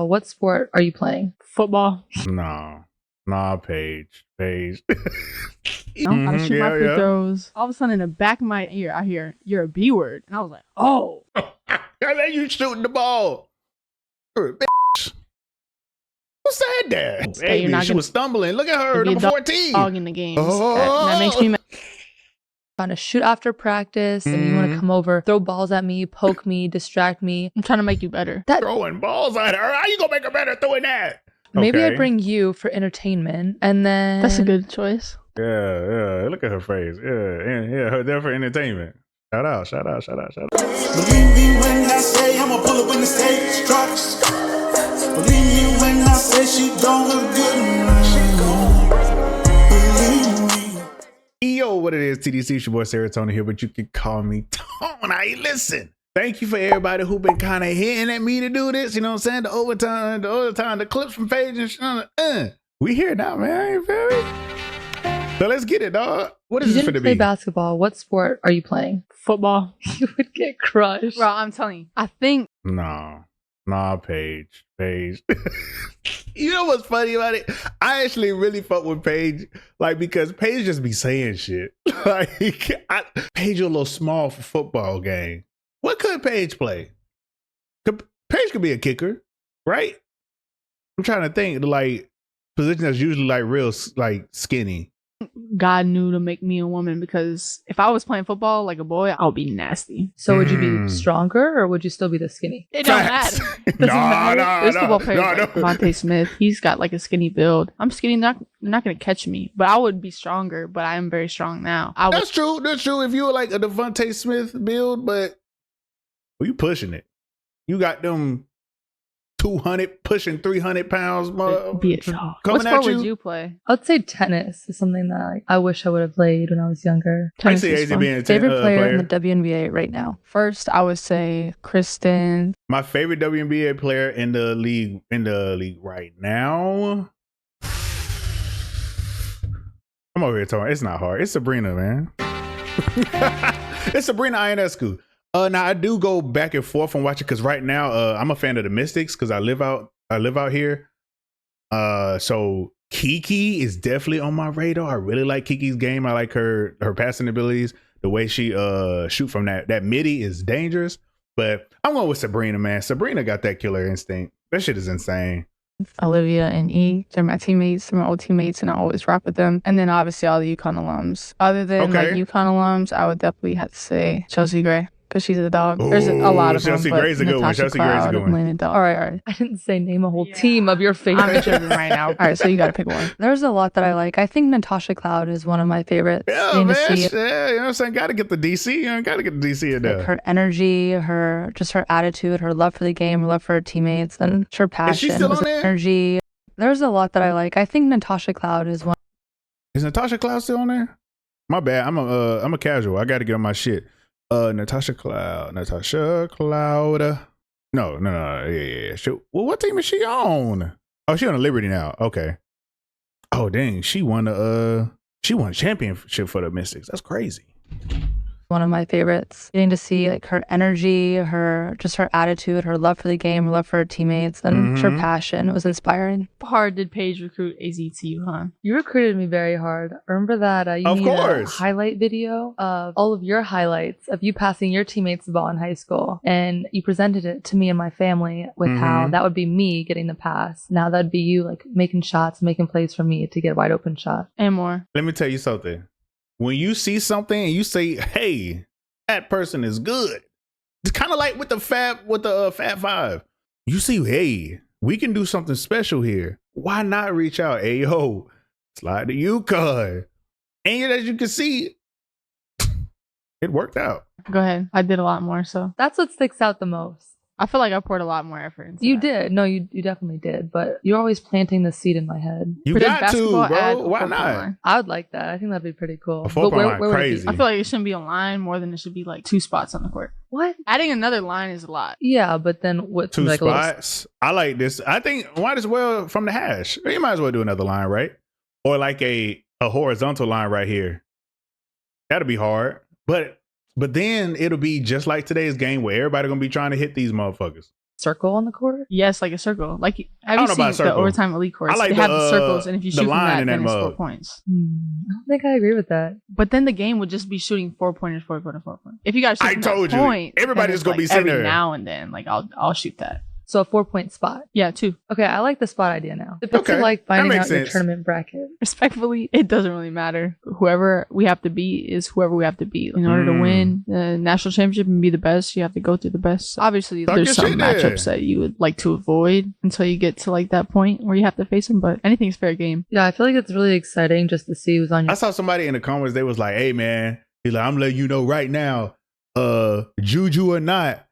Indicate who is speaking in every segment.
Speaker 1: What sport are you playing?
Speaker 2: Football.
Speaker 3: Nah, Paige.
Speaker 2: I shoot my free throws. All of a sudden, in the back of my ear, I hear, "You're a B word." And I was like, oh.
Speaker 3: I let you shooting the ball. Bitch. Who said that?
Speaker 2: Hey,
Speaker 3: she was stumbling. Look at her, number 14.
Speaker 2: Dog in the game.
Speaker 3: Oh.
Speaker 2: That makes me mad.
Speaker 1: Trying to shoot after practice and you want to come over, throw balls at me, poke me, distract me.
Speaker 2: I'm trying to make you better.
Speaker 3: Throwing balls at her? How you gonna make her better doing that?
Speaker 1: Maybe I bring you for entertainment and then...
Speaker 2: That's a good choice.
Speaker 3: Yeah. Look at her face. Yeah. Her there for entertainment. Shout out.
Speaker 4: Believe me when I say I'ma pull up when the stage drops. Believe me when I say she don't look good.
Speaker 3: Yo, what it is, TDC, it's your boy Srotonn here, but you can call me Tone. Hey, listen. Thank you for everybody who been kind of hitting at me to do this. You know what I'm saying? The overtime, the clips from Paige and Srotonn. We here now, man. You feel me? So let's get it, dog. What is this for the
Speaker 1: play basketball. What sport are you playing?
Speaker 2: Football.
Speaker 1: You would get crushed.
Speaker 2: Bro, I'm telling you. I think...
Speaker 3: Nah, Paige. You know what's funny about it? I actually really fuck with Paige, like, because Paige just be saying shit. Paige a little small for football game. What could Paige play? Paige could be a kicker, right? I'm trying to think, like, position that's usually like real, like, skinny.
Speaker 2: God knew to make me a woman, because if I was playing football like a boy, I would be nasty.
Speaker 1: So would you be stronger or would you still be the skinny?
Speaker 2: It don't matter. There's football players like Devontae Smith. He's got like a skinny build. I'm skinny, they're not going to catch me, but I would be stronger, but I am very strong now. That's
Speaker 3: true. If you were like a Devontae Smith build, but you pushing it. You got them 200 pushing 300 pounds.
Speaker 2: Be a dog.
Speaker 1: What sport would you play? I'd say tennis is something that I wish I would have played when I was younger.
Speaker 3: I see Azzi being a
Speaker 1: favorite player in the WNBA right now.
Speaker 2: First, I would say Kristen.
Speaker 3: My favorite WNBA player in the league right now. I'm over here talking. It's not hard. It's Sabrina, man. It's Sabrina Ionescu. Now I do go back and forth and watch it because right now I'm a fan of the Mystics because I live out here. So Kiki is definitely on my radar. I really like Kiki's game. I like her passing abilities. The way she shoot from that midi is dangerous. But I'm going with Sabrina, man. Sabrina got that killer instinct. That shit is insane.
Speaker 2: Olivia and E. They're my teammates. They're my old teammates, and I always rock with them. And then obviously all the UCONN alums. Other than like UCONN alums, I would definitely have to say Chelsea Gray. Because she's a dog. There's a lot of
Speaker 3: Chelsea
Speaker 2: them.
Speaker 3: Gray's a good one.
Speaker 2: Chelsea Cloud,
Speaker 3: Gray's a good one.
Speaker 2: All right.
Speaker 1: I didn't say name a whole team of your favorites.
Speaker 2: I'm tripping right now. All right, so you got to pick one.
Speaker 1: There's a lot that I like. I think Natasha Cloud is one of my favorites.
Speaker 3: Yeah, man. Yeah, you know what I'm saying? Got to get the DC. Got to get the DC in there.
Speaker 1: Like her energy, her attitude, her love for the game, her love for her teammates, and her passion.
Speaker 3: Is she still on there?
Speaker 1: Energy. There's a lot that I like. I think Natasha Cloud is one.
Speaker 3: Is Natasha Cloud still on there? My bad. I'm a casual. I got to get on my shit. Natasha Cloud. No. Yeah. Well, what team is she on? Oh, she on the Liberty now. Okay. Oh, dang. She won a championship for the Mystics. That's crazy.
Speaker 1: One of my favorites. Getting to see like her energy, her attitude, her love for the game, her love for her teammates, and her passion. It was inspiring.
Speaker 2: How hard did Paige recruit AZ to you, huh?
Speaker 1: You recruited me very hard. Remember that you made a highlight video of all of your highlights of you passing your teammates the ball in high school, and you presented it to me and my family with how that would be me getting the pass. Now that'd be you like making shots, making plays for me to get a wide open shot
Speaker 2: and more.
Speaker 3: Let me tell you something. When you see something and you say, "Hey, that person is good," it's kind of like with the Fab Five. You see, hey, we can do something special here. Why not reach out? Hey, yo, slide to UCONN. And as you can see, it worked out.
Speaker 2: Go ahead. I did a lot more, so
Speaker 1: that's what sticks out the most.
Speaker 2: I feel like I poured a lot more effort into
Speaker 1: You did. No, you definitely did. But you're always planting the seed in my head.
Speaker 3: You got to, bro. Why not?
Speaker 1: I would like that. I think that'd be pretty cool.
Speaker 3: A 4-point line, crazy.
Speaker 2: I feel like it shouldn't be a line more than it should be like 2 spots on the court.
Speaker 1: What?
Speaker 2: Adding another line is a lot.
Speaker 1: Yeah, but then what?
Speaker 3: 2 like spots? I like this. I think might as well from the hash. You might as well do another line, right? Or like a horizontal line right here. That'll be hard. But then it'll be just like today's game where everybody gonna be trying to hit these motherfuckers.
Speaker 1: circle on the court?
Speaker 2: Yes, like a circle. Like, have you seen the overtime elite courts?
Speaker 3: Like
Speaker 2: they have the circles, and if you shoot from that, then it's 4 points.
Speaker 1: I don't think I agree with that.
Speaker 2: But then the game would just be shooting 4-pointers, 4-pointers, 4-pointers. If you guys shoot
Speaker 3: I told you,
Speaker 2: point,
Speaker 3: everybody's gonna be sitting
Speaker 2: every
Speaker 3: there
Speaker 2: now and then. Like, I'll shoot that.
Speaker 1: So a 4-point spot.
Speaker 2: Yeah, 2.
Speaker 1: Okay, I like the spot idea now. If it's like finding out your tournament bracket.
Speaker 2: Respectfully, it doesn't really matter. Whoever we have to beat is whoever we have to beat. In order to win the national championship and be the best, you have to go through the best. Obviously, there's some matchups that you would like to avoid until you get to like that point where you have to face them, but anything's fair game.
Speaker 1: Yeah, I feel like it's really exciting just to see who's on your...
Speaker 3: I saw somebody in the comments, they was like, hey man, he's like, I'm letting you know right now, Juju or not,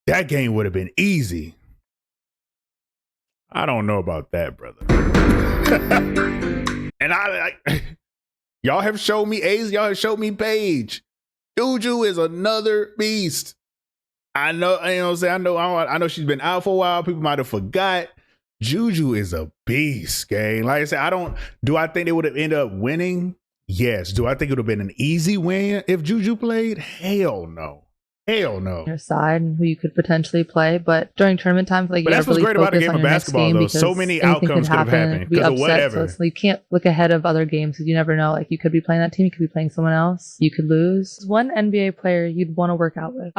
Speaker 3: that game would have been easy. I don't know about that, brother. And I y'all have showed me Azzi, y'all have showed me Paige. Juju is another beast. I know, you know what I'm saying? I know she's been out for a while. People might have forgot. Juju is a beast, gang. Like I said, do I think they would have ended up winning? Yes. Do I think it would have been an easy win if Juju played? Hell no. Hell no.
Speaker 1: Your side and who you could potentially play, but during tournament time, like,
Speaker 3: but that's what's great about a game of basketball, though. So many outcomes could have happened because of whatever.
Speaker 1: So you can't look ahead of other games because you never know. Like, you could be playing that team, you could be playing someone else, you could lose. One NBA player you'd want to work out with?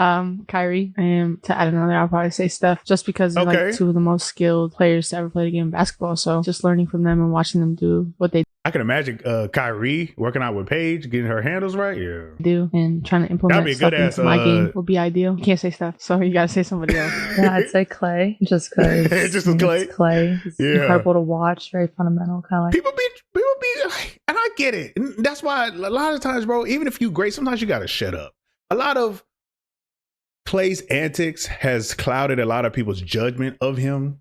Speaker 2: Kyrie. And to add another, I'll probably say Steph, just because they're like 2 of the most skilled players to ever play the game of basketball. So just learning from them and watching them do what they
Speaker 3: I can imagine Kyrie working out with Paige, getting her handles right. Yeah,
Speaker 2: do and trying to implement stuff into my game would be ideal. You can't say Steph, so you gotta say somebody else.
Speaker 1: Yeah, I'd say Clay, just because.
Speaker 3: Just with Clay.
Speaker 1: Clay, it's incredible to watch. Very fundamental, kind of like
Speaker 3: people be, and I get it. And that's why a lot of times, bro, even if you great, sometimes you gotta shut up. A lot of Clay's antics has clouded a lot of people's judgment of him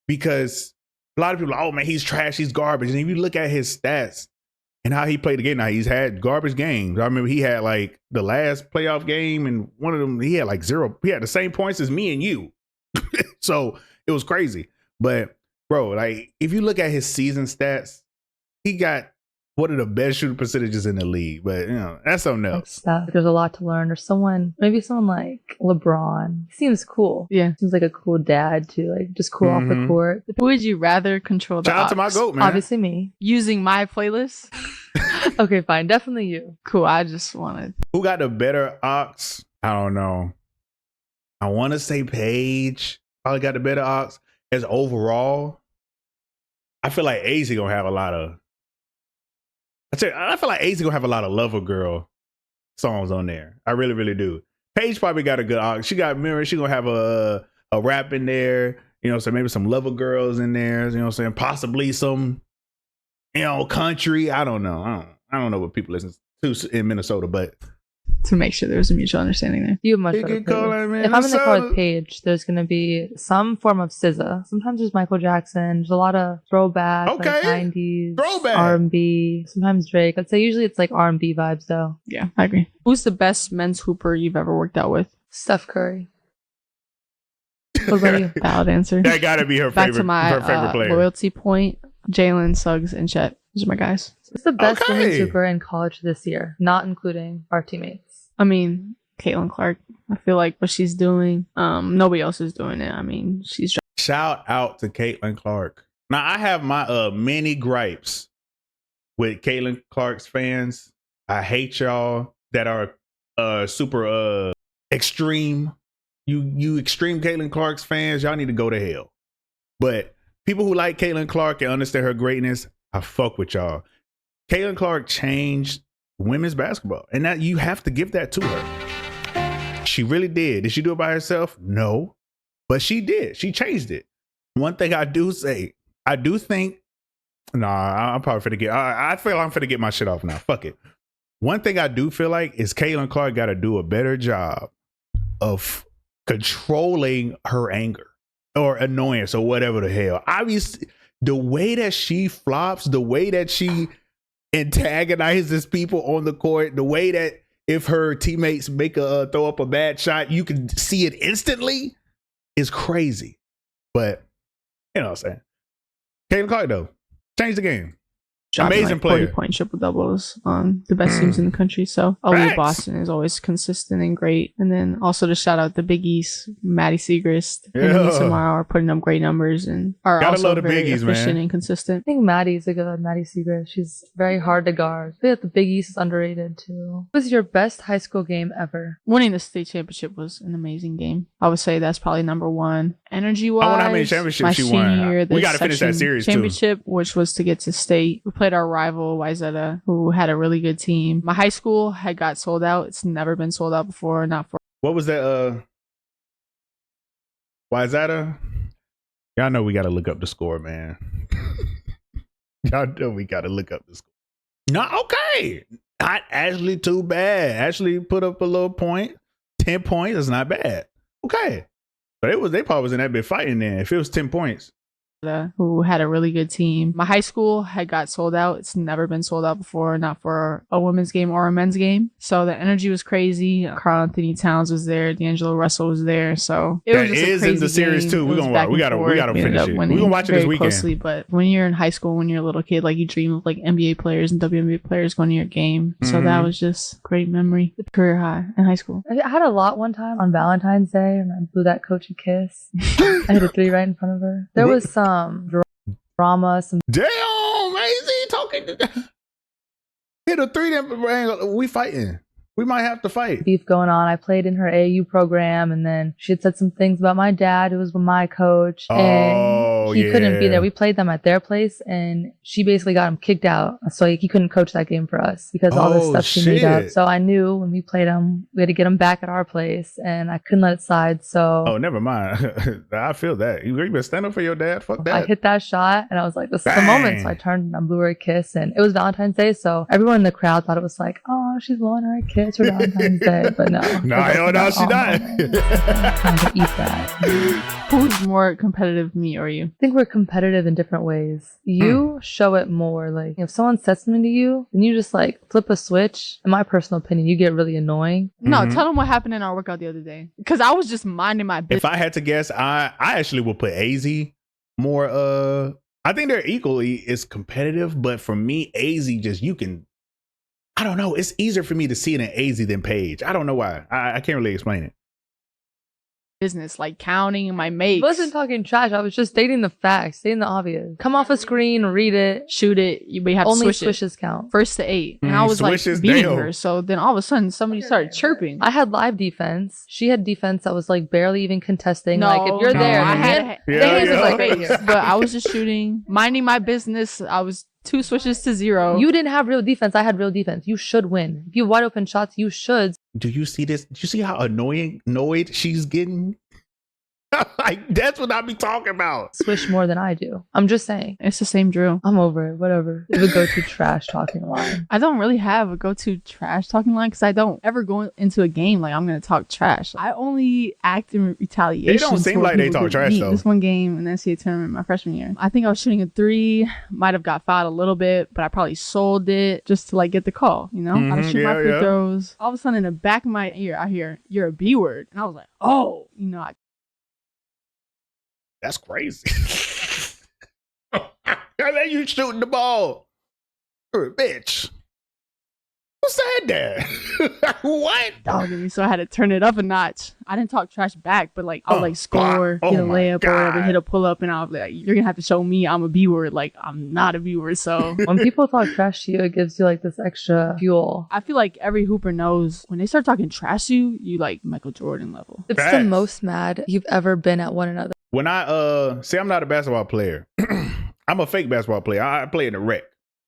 Speaker 3: because a lot of people are like, oh man, he's trash, he's garbage. And if you look at his stats and how he played the game, now he's had garbage games. I remember he had like the last playoff game, and one of them, he had like 0. He had the same points as me and you. So it was crazy. But bro, like if you look at his season stats, he got one of the best shooting percentages in the league. But you know, that's something else.
Speaker 1: There's a lot to learn. Or maybe someone like LeBron. He seems cool.
Speaker 2: Yeah.
Speaker 1: Seems like a cool dad too. Like just cool off the court.
Speaker 2: Who would you rather control the
Speaker 3: Shout out to my GOAT, man.
Speaker 1: Obviously me.
Speaker 2: Using my playlist?
Speaker 1: Okay, fine. Definitely you.
Speaker 2: Cool. I just wanted.
Speaker 3: Who got the better ox? I don't know. I want to say Paige probably got the better ox. As overall, I feel like Azzi gonna have a lot of. I feel like Azzi gonna have a lot of Lover Girl songs on there. I really, really do. Paige probably got a good ox. She got Mirror. She gonna have a rap in there. You know, so maybe some Lover Girls in there. You know what I'm saying? Possibly some, country. I don't know. I don't know what people listen to in Minnesota, but
Speaker 2: to make sure there's a mutual understanding there.
Speaker 1: You have much better. If I'm in the car with Paige, there's going to be some form of SZA. Sometimes there's Michael Jackson. There's a lot of throwback, like 90s, R&B. Sometimes Drake. I'd say usually it's like R&B vibes though.
Speaker 2: Yeah, I agree. Who's the best men's hooper you've ever worked out with?
Speaker 1: Steph Curry.
Speaker 2: What about you? Valid answer.
Speaker 3: That gotta be her favorite.
Speaker 2: Back to my
Speaker 3: player.
Speaker 2: Loyalty point. Jalen, Suggs, and Chet. Those are my guys.
Speaker 1: Who's the best women's hooper in college this year, not including our teammates?
Speaker 2: I mean, Caitlin Clark. I feel like what she's doing, nobody else is doing it. I mean, she's.
Speaker 3: Shout out to Caitlin Clark. Now, I have my many gripes with Caitlin Clark's fans. I hate y'all that are super extreme. You extreme Caitlin Clark's fans, y'all need to go to hell. But people who like Caitlin Clark and understand her greatness, I fuck with y'all. Caitlin Clark changed women's basketball, and that you have to give that to her. She really did. Did she do it by herself? No, but she did. She changed it. One thing I do say, I do think. I'm probably finna get. I feel I'm finna get my shit off now. Fuck it. One thing I do feel like is Caitlin Clark got to do a better job of controlling her anger or annoyance or whatever the hell. Obviously, the way that she flops, the way that she antagonizes people on the court, the way that if her teammates make a throw up a bad shot, you can see it instantly, is crazy. But you know what I'm saying? Caitlin Clark though, change the game. Amazing player.
Speaker 2: 40-point triple doubles on the best teams in the country. So Aaliyah Boston is always consistent and great. And then also to shout out the Big East, Maddie Segrist and Anissa Mara are putting up great numbers and are also very efficient and consistent.
Speaker 1: I think Maddie's a good Maddie Segrist. She's very hard to guard. I feel like the Big East is underrated too. What was your best high school game ever?
Speaker 2: Winning the state championship was an amazing game. I would say that's probably number one. Energy-wise,
Speaker 3: I wonder how many championships you won. We got to finish that series
Speaker 2: championship, which was to get to state. We played our rival Wayzata, who had a really good team. My high school had got sold out. It's never been sold out before. Not for
Speaker 3: what was that? Wayzata? Y'all know we got to look up the score, man. Y'all know we got to look up the score. No, okay, not actually too bad. Actually put up a little point. 10 points is not bad. Okay, but they probably was in that bit fighting then. If it was 10 points.
Speaker 2: Who had a really good team. My high school had got sold out. It's never been sold out before, not for a women's game or a men's game. So the energy was crazy. Karl Anthony Towns was there. D'Angelo Russell was there. So it was just a crazy
Speaker 3: in the series
Speaker 2: game.
Speaker 3: too. We gotta finish it. We're gonna watch it this weekend.
Speaker 2: Closely, but when you're in high school, when you're a little kid, like you dream of like NBA players and WNBA players going to your game. So that was just great memory. Career high in high school.
Speaker 1: I had a lot one time on Valentine's Day, and I blew that coach a kiss. I hit a 3 right in front of her. There was some drama, some
Speaker 3: damn Azzi talking hit a 3 then we fighting. We might have to fight.
Speaker 1: Beef going on. I played in her AAU program, and then she had said some things about my dad, who was my coach, and he couldn't be there. We played them at their place, and she basically got him kicked out, so he couldn't coach that game for us because all this stuff she made up. So I knew when we played him, we had to get him back at our place, and I couldn't let it slide. So
Speaker 3: never mind. I feel that you been standing up for your dad. Fuck that.
Speaker 1: I hit that shot, and I was like, "This is the moment." So I turned and I blew her a kiss, and it was Valentine's Day, so everyone in the crowd thought it was like, "Oh, she's blowing her a kiss for Valentine's Day," but no.
Speaker 3: No, she not.
Speaker 1: Time to eat that.
Speaker 2: Who's more competitive, me or you?
Speaker 1: I think we're competitive in different ways. You show it more. Like if someone says something to you, then you just like flip a switch. In my personal opinion, you get really annoying.
Speaker 2: No, tell them what happened in our workout the other day. Because I was just minding my business.
Speaker 3: If I had to guess, I actually would put Azzi more. I think they're equally as competitive, but for me, Azzi just I don't know. It's easier for me to see it in Azzi than Paige. I don't know why. I can't really explain it.
Speaker 2: Business, like counting my mates.
Speaker 1: I wasn't talking trash. I was just stating the facts, stating the obvious. Come off a screen, read it,
Speaker 2: shoot it. We have
Speaker 1: only
Speaker 2: to swish
Speaker 1: swishes count.
Speaker 2: First to 8. And I was
Speaker 3: swishes,
Speaker 2: like beating her. So then all of a sudden somebody started chirping.
Speaker 1: I had live defense. She had defense that was like barely even contesting. Like if you're there,
Speaker 2: I had
Speaker 1: the hands was like right here.
Speaker 2: But I was just shooting, minding my business. I was 2 swishes to 0.
Speaker 1: You didn't have real defense. I had real defense. You should win. If you have wide open shots, you should.
Speaker 3: Do you see this? Do you see how annoyed she's getting? Like that's what I be talking about.
Speaker 1: Swish more than I do. I'm just saying.
Speaker 2: It's the same drill.
Speaker 1: I'm over it. Whatever. It would go to trash talking line.
Speaker 2: I don't really have a go-to trash talking line because I don't ever go into a game like I'm going to talk trash. I only act in retaliation.
Speaker 3: They don't seem like they talk trash though.
Speaker 2: This one game in the NCAA tournament my freshman year, I think I was shooting a 3. Might have got fouled a little bit, but I probably sold it just to like get the call. You know, I was shooting my free throws. All of a sudden, in the back of my ear, I hear "you're a B word," and I was like, "Oh, you know."
Speaker 3: That's crazy. How are you shooting the ball? You're a bitch. Who said that? What?
Speaker 2: Dogging me, so I had to turn it up a notch. I didn't talk trash back, but like I would like score, get a layup or whatever, hit a pull up, and I was like, "You're gonna have to show me I'm a B word." Like I'm not a B word. So
Speaker 1: when people talk trash to you, it gives you like this extra fuel.
Speaker 2: I feel like every hooper knows when they start talking trash to you, you like Michael Jordan level.
Speaker 1: It's the most mad you've ever been at one another.
Speaker 3: When I say I'm not a basketball player, I'm a fake basketball player. I play in the rec.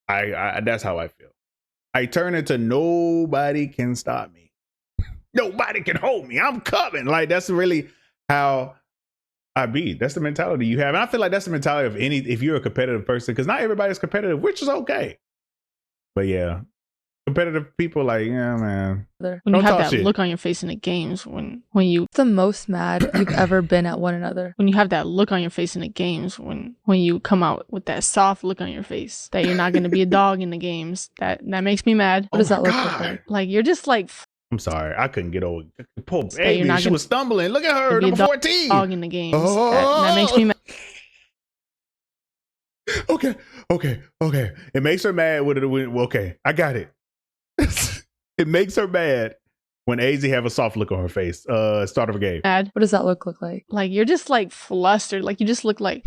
Speaker 3: I that's how I feel. I turn into nobody can stop me. Nobody can hold me. I'm coming. Like that's really how I be. That's the mentality you have. And I feel like that's the mentality of if you're a competitive person, because not everybody's competitive, which is okay. But yeah, competitive people like, yeah, man.
Speaker 2: When you have that look on your face in the games, when you
Speaker 1: it's the most mad you've ever been at one another.
Speaker 2: When you have that look on your face in the games, when you come out with that soft look on your face that you're not going to be a dog in the games, that makes me mad.
Speaker 1: What does that look like?
Speaker 2: Like you're just like.
Speaker 3: I'm sorry, I couldn't get over. Poor baby, she was stumbling. Look at her, number 14.
Speaker 2: Dog in the games. That makes me mad.
Speaker 3: Okay. Okay. It makes her mad when okay, I got it. It makes her mad when Azzi have a soft look on her face. Start of a game.
Speaker 2: Mad.
Speaker 1: What does that look like?
Speaker 2: Like you're just like flustered. Like you just look like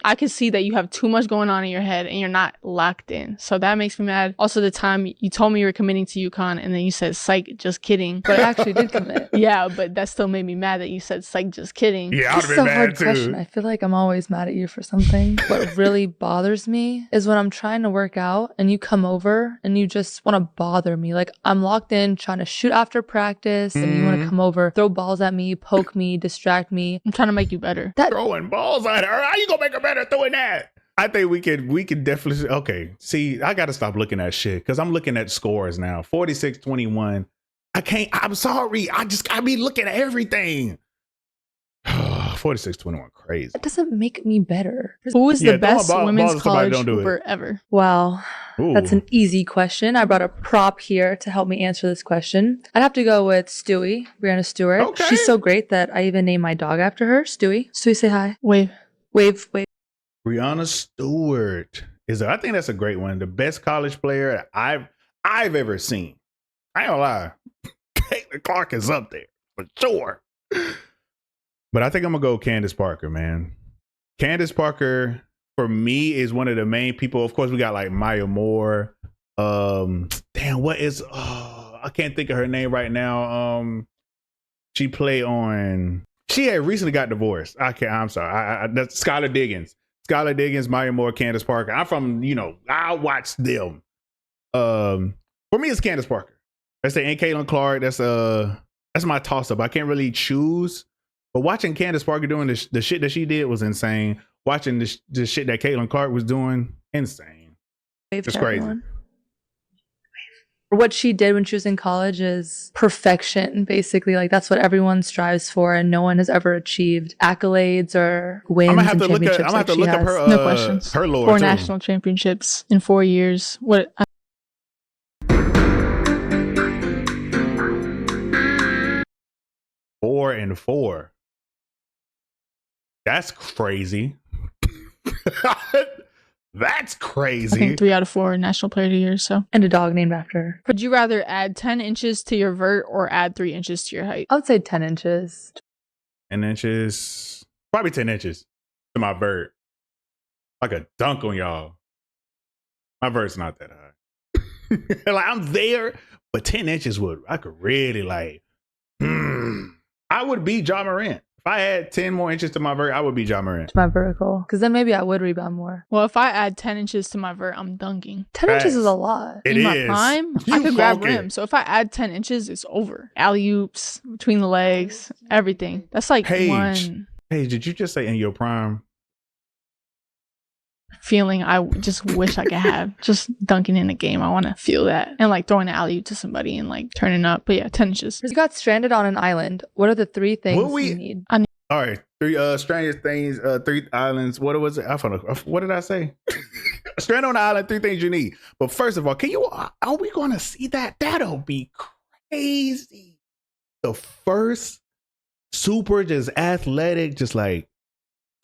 Speaker 2: I can see that you have too much going on in your head and you're not locked in. So that makes me mad. Also, the time you told me you were committing to UConn and then you said, psych, just kidding.
Speaker 1: But I actually did commit.
Speaker 2: Yeah, but that still made me mad that you said, psych, just kidding.
Speaker 3: Yeah, I'd have
Speaker 1: This is
Speaker 3: been
Speaker 1: a hard
Speaker 3: mad too.
Speaker 1: question. I feel like I'm always mad at you for something. What really bothers me is when I'm trying to work out and you come over and you just want to bother me. Like I'm locked in trying to shoot after practice and you want to come over, throw balls at me, poke me, distract me.
Speaker 2: I'm trying to make you better.
Speaker 3: Throwing balls at her. How you gonna make her better throwing that? I think we could definitely. Okay, see, I got to stop looking at shit because I'm looking at scores now. 46-21. I can't. I'm sorry. I be looking at everything. 46-21, crazy.
Speaker 1: That doesn't make me better.
Speaker 2: Who is the best women's college hooper ever?
Speaker 1: Wow.
Speaker 3: Ooh.
Speaker 1: That's an easy question. I brought a prop here to help me answer this question. I'd have to go with Stewie, Brianna Stewart.
Speaker 3: Okay.
Speaker 1: She's so great that I even named my dog after her, Stewie. Stewie, say hi.
Speaker 2: Wave.
Speaker 3: Brianna Stewart I think that's a great one. The best college player I've ever seen. I ain't gonna lie. Caitlin Clark is up there for sure. But I think I'm gonna go Candace Parker, man. Candace Parker for me is one of the main people. Of course, we got like Maya Moore. I can't think of her name right now. She had recently got divorced. I'm sorry. That's Skylar Diggins. Skylar Diggins, Maya Moore, Candace Parker. I'm from, I watched them. For me, it's Candace Parker. That's the and Caitlin Clark. That's my toss up. I can't really choose, but watching Candace Parker doing the shit that she did was insane. Watching the shit that Caitlin Clark was doing, insane. It's crazy.
Speaker 1: What she did when she was in college is perfection, basically. Like that's what everyone strives for, and no one has ever achieved accolades or wins. I'm gonna have to
Speaker 3: look up her.
Speaker 2: No questions.
Speaker 3: Her lore
Speaker 2: 4
Speaker 3: too.
Speaker 2: national championships in 4 years. What?
Speaker 3: 4 and 4. That's crazy. That's crazy.
Speaker 2: I think 3 out of 4 national player of the year. So,
Speaker 1: and a dog named after her.
Speaker 2: Would you rather add 10 inches to your vert or add 3 inches to your height?
Speaker 1: I would say 10 inches.
Speaker 3: 10 inches, probably 10 inches to my vert. Like a dunk on y'all. My vert's not that high. Like I'm there, but 10 inches I could really like. I would be Ja Morant. If I had 10 more inches to my vert, I would be Ja Morant.
Speaker 1: To my vertical. Because then maybe I would rebound more.
Speaker 2: Well, if I add 10 inches to my vert, I'm dunking.
Speaker 1: 10 inches is a lot.
Speaker 3: In
Speaker 2: my prime, I could grab rim. So if I add 10 inches, it's over. Alley-oops, between the legs, everything. That's like
Speaker 3: Paige, did you just say in your prime?
Speaker 2: Feeling I just wish I could have. Just dunking in a game. I want to feel that. And like throwing an alley to somebody and like turning up. But yeah, 10 inches.
Speaker 1: You got stranded on an island. What are the 3 things you need?
Speaker 2: All
Speaker 3: right. 3 stranded things, 3 islands. What was it? What did I say? Stranded on an island, 3 things you need. But first of all, are we going to see that? That'll be crazy. The first super just athletic, just like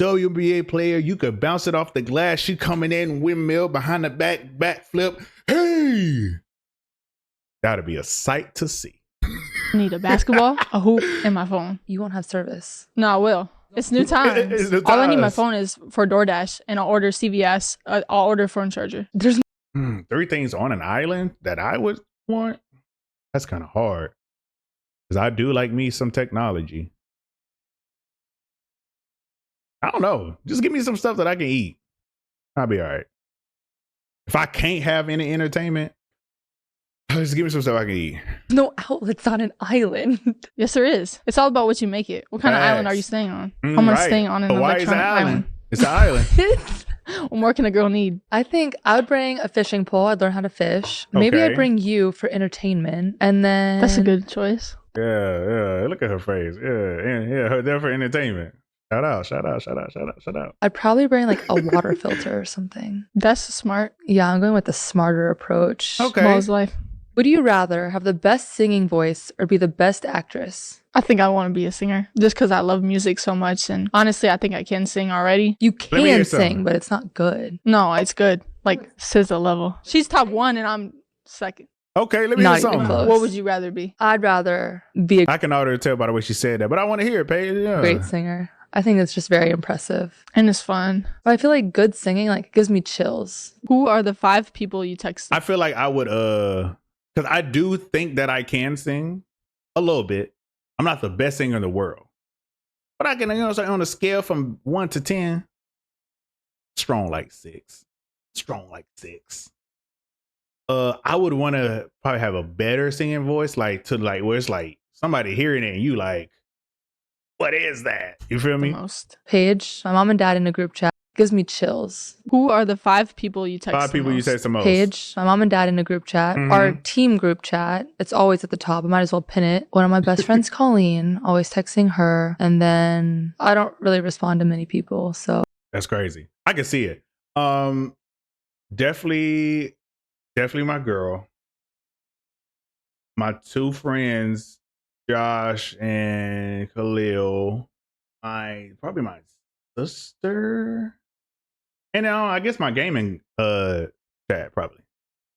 Speaker 3: WNBA player, you could bounce it off the glass. She coming in, windmill behind the back flip. Hey, that'd be a sight to see.
Speaker 2: I need a basketball, a hoop, and my phone.
Speaker 1: You won't have service.
Speaker 2: No, I will. It's new times. All I need my phone is for DoorDash, and I'll order CVS. I'll order phone charger. There's
Speaker 3: 3 things on an island that I would want. That's kind of hard because I do like me some technology. I don't know. Just give me some stuff that I can eat. I'll be all right. If I can't have any entertainment, just give me some stuff I can eat.
Speaker 1: No outlets on an island.
Speaker 2: Yes, there is. It's all about what you make it. What kind of island are you staying on? I'm not staying on an electronic island.
Speaker 3: It's an island.
Speaker 2: What more can a girl need?
Speaker 1: I think I would bring a fishing pole. I'd learn how to fish. Maybe I'd bring you for entertainment. And then...
Speaker 2: That's a good choice.
Speaker 3: Yeah. Look at her face. Yeah. Her there for entertainment. Shout out.
Speaker 1: I'd probably bring like a water filter or something.
Speaker 2: That's smart.
Speaker 1: Yeah, I'm going with the smarter approach.
Speaker 3: Okay.
Speaker 2: Ball's life.
Speaker 1: Would you rather have the best singing voice or be the best actress?
Speaker 2: I think I want to be a singer just because I love music so much. And honestly, I think I can sing already.
Speaker 1: You can sing, but it's not good.
Speaker 2: No, it's good. Like SZA level. She's top 1 and I'm second.
Speaker 3: Okay, let me hear something.
Speaker 2: What would you rather be?
Speaker 1: I'd rather be
Speaker 3: I can already tell by the way she said that, but I want to hear it, Paige. Yeah.
Speaker 1: Great singer. I think it's just very impressive.
Speaker 2: And it's fun.
Speaker 1: But I feel like good singing like gives me chills.
Speaker 2: Who are the 5 people you texted?
Speaker 3: I feel like I would because I do think that I can sing a little bit. I'm not the best singer in the world. But I can, on a scale from 1 to 10, strong like 6. Strong like 6. I would want to probably have a better singing voice, like to like where it's like somebody hearing it and you like, what is that? You feel me?
Speaker 2: Most.
Speaker 1: Paige, my mom and dad in a group chat gives me chills.
Speaker 2: Who are the 5 people you text?
Speaker 3: 5 people you text the most.
Speaker 1: Paige, my mom and dad in a group chat. Our team group chat. It's always at the top. I might as well pin it. One of my best friends, Colleen, always texting her. And then I don't really respond to many people. So
Speaker 3: that's crazy. I can see it. Definitely my girl. My 2 friends, Josh and Khalil. Probably my sister. And I guess my gaming chat probably.